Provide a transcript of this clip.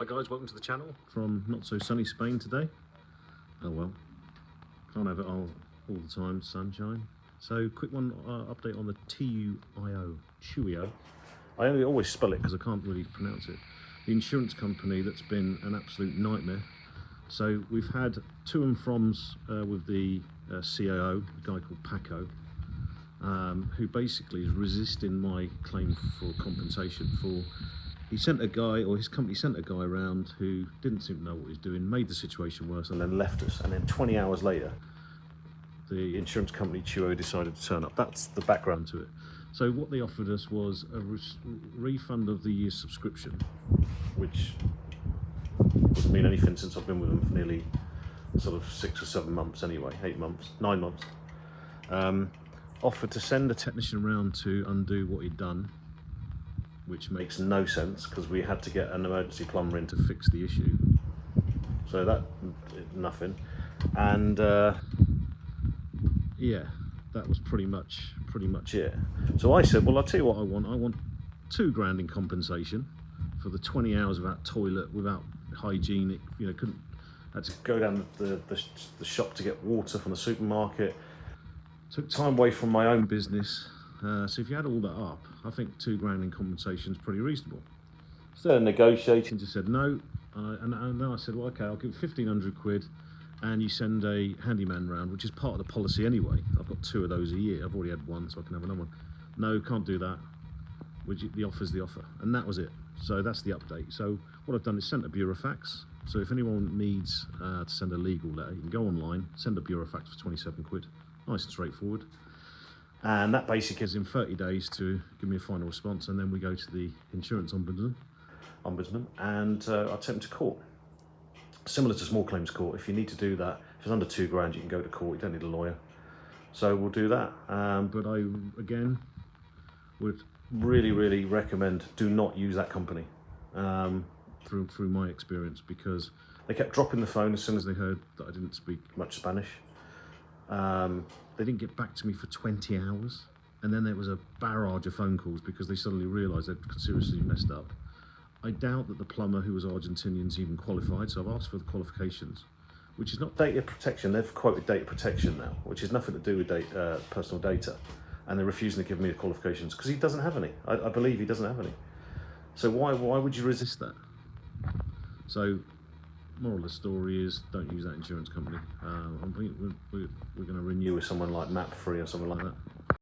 Hi guys, welcome to the channel from not so sunny Spain today. Oh well, can't have it all the time, sunshine. So quick one update on the TUIO. I always spell it because I can't really pronounce it. The insurance company that's been an absolute nightmare. So we've had to and froms with the CIO, a guy called Paco, who basically is resisting my claim for compensation for. He sent a guy, or his company sent a guy around who didn't seem to know what he was doing, made the situation worse, and then left us. And then 20 hours later, the insurance company TUIO decided to turn up. That's the background to it. So what they offered us was a refund of the year's subscription, which wouldn't mean anything since I've been with them for nearly sort of 6 or 7 months anyway, 8 months, 9 months. Offered to send a technician around to undo what he'd done, which makes no sense because we had to get an emergency plumber in to fix the issue. So that, nothing. And yeah, that was pretty much it. So I said, well, I'll tell you what I want. I want £2,000 in compensation for the 20 hours without toilet, without hygienic, had to go down the shop to get water from the supermarket. Took time away from my own business. So if you add all that up, I think £2,000 in compensation is pretty reasonable. Instead of negotiating, just said no. And then I said, well, okay, I'll give 1,500 quid and you send a handyman round, which is part of the policy anyway. I've got 2 of those a year. I've already had one, so I can have another one. No, can't do that. The offer's the offer. And that was it. So that's the update. So what I've done is sent a burofax. So if anyone needs to send a legal letter, you can go online, send a burofax for 27 quid. Nice and straightforward. And that basically gives him 30 days to give me a final response, and then we go to the insurance ombudsman and I take him to court. Similar to small claims court, if you need to do that, if it's under £2,000, you can go to court, you don't need a lawyer. So we'll do that. But I, again, would really recommend do not use that company through my experience, because they kept dropping the phone as soon as they heard that I didn't speak much Spanish. They didn't get back to me for 20 hours, and then there was a barrage of phone calls because they suddenly realised they'd seriously messed up. I doubt that the plumber, who was Argentinian, is even qualified, so I've asked for the qualifications, which is not data protection. They've quoted data protection now, which has nothing to do with personal data, and they're refusing to give me the qualifications because he doesn't have any. I believe he doesn't have any. So why would you resist that? So moral of the story is don't use that insurance company. I think we're going to renew with someone like MAP Free or something like that.